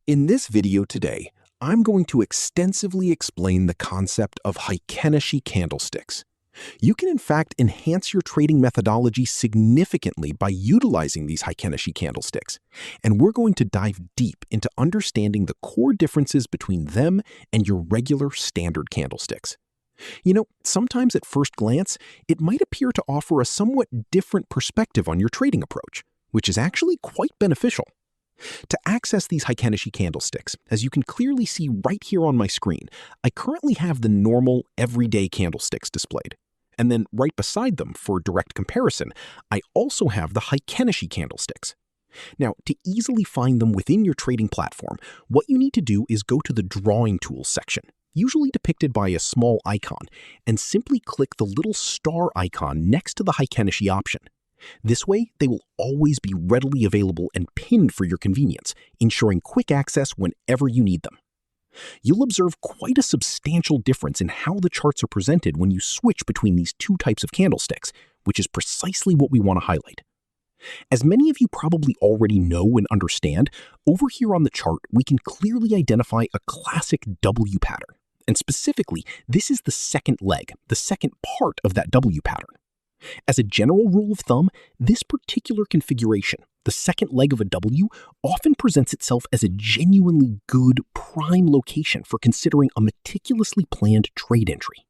In this video today, I'm going to extensively explain the concept of Heikin Ashi Candlesticks. You can in fact enhance your trading methodology significantly by utilizing these Heikin Ashi candlesticks, and we're going to dive deep into understanding the core differences between them and your regular standard candlesticks. Sometimes at first glance, it might appear to offer a somewhat different perspective on your trading approach, which is actually quite beneficial. To access these Heikin Ashi candlesticks, as you can clearly see right here on my screen, I currently have the normal everyday candlesticks displayed. And then right beside them, for direct comparison, I also have the Heikin Ashi candlesticks. Now, to easily find them within your trading platform, what you need to do is go to the Drawing Tools section, usually depicted by a small icon, and simply click the little star icon next to the Heikin Ashi option. This way, they will always be readily available and pinned for your convenience, ensuring quick access whenever you need them. You'll observe quite a substantial difference in how the charts are presented when you switch between these two types of candlesticks, which is precisely what we want to highlight. As many of you probably already know and understand, over here on the chart, we can clearly identify a classic W pattern. And specifically, this is the second leg, the second part of that W pattern. As a general rule of thumb, this particular configuration, the second leg of a W, often presents itself as a genuinely good prime location for considering a meticulously planned trade entry.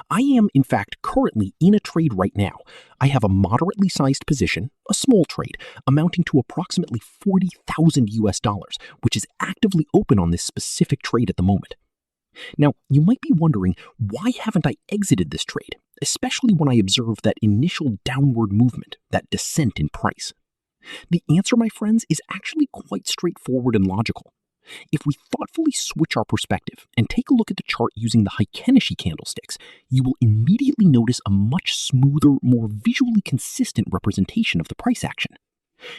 I am, in fact, currently in a trade right now. I have a moderately sized position, a small trade, amounting to approximately $40,000, which is actively open on this specific trade at the moment. Now, you might be wondering, why haven't I exited this trade, especially when I observe that initial downward movement, that descent in price? The answer, my friends, is actually quite straightforward and logical. If we thoughtfully switch our perspective and take a look at the chart using the Heikin Ashi candlesticks, you will immediately notice a much smoother, more visually consistent representation of the price action.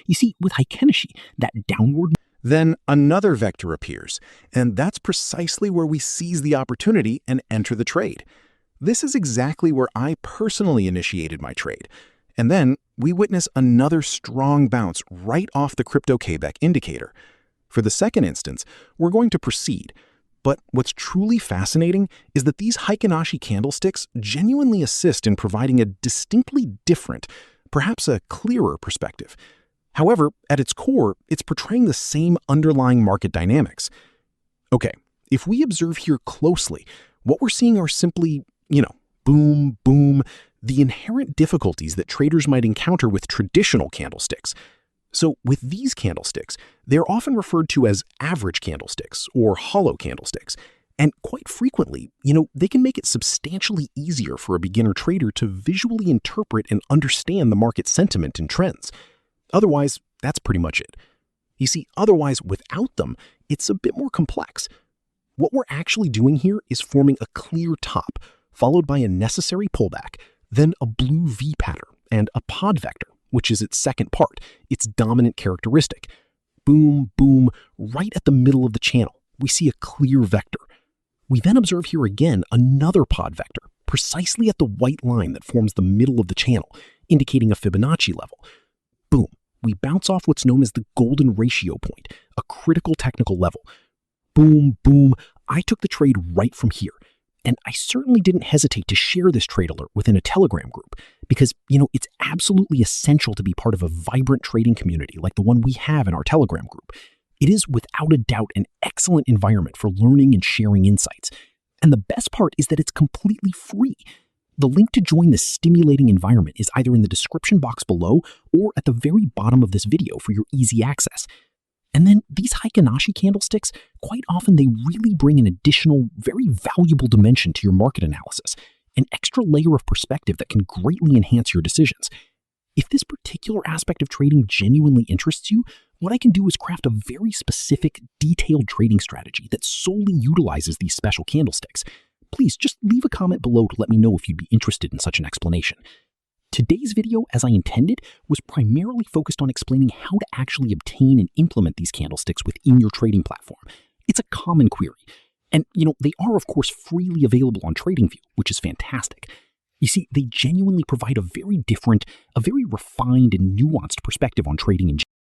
You see, with Heikin Ashi, that downward then another vector appears, and that's precisely where we seize the opportunity and enter the trade. This is exactly where I personally initiated my trade. And then we witness another strong bounce right off the Crypto-Quebec indicator. For the second instance, we're going to proceed. But what's truly fascinating is that these Heikin Ashi candlesticks genuinely assist in providing a distinctly different, perhaps a clearer perspective. However, at its core, it's portraying the same underlying market dynamics. Okay, if we observe here closely, what we're seeing are simply, boom, boom, the inherent difficulties that traders might encounter with traditional candlesticks. So with these candlesticks, they're often referred to as average candlesticks or hollow candlesticks. And quite frequently, they can make it substantially easier for a beginner trader to visually interpret and understand the market sentiment and trends. Otherwise, that's pretty much it. You see, otherwise, without them, it's a bit more complex. What we're actually doing here is forming a clear top, followed by a necessary pullback, then a blue V pattern and a pod vector, which is its second part, its dominant characteristic. Boom, boom, right at the middle of the channel, we see a clear vector. We then observe here again another pod vector, precisely at the white line that forms the middle of the channel, indicating a Fibonacci level. Boom, we bounce off what's known as the golden ratio point, a critical technical level. Boom, boom, I took the trade right from here. And I certainly didn't hesitate to share this trade alert within a Telegram group because, it's absolutely essential to be part of a vibrant trading community like the one we have in our Telegram group. It is without a doubt an excellent environment for learning and sharing insights. And the best part is that it's completely free. The link to join this stimulating environment is either in the description box below or at the very bottom of this video for your easy access. And then these Heikin Ashi candlesticks, quite often they really bring an additional, very valuable dimension to your market analysis, an extra layer of perspective that can greatly enhance your decisions. If this particular aspect of trading genuinely interests you, what I can do is craft a very specific, detailed trading strategy that solely utilizes these special candlesticks. Please just leave a comment below to let me know if you'd be interested in such an explanation. Today's video, as I intended, was primarily focused on explaining how to actually obtain and implement these candlesticks within your trading platform. It's a common query. And, they are, of course, freely available on TradingView, which is fantastic. You see, they genuinely provide a very different, a very refined and nuanced perspective on trading in general.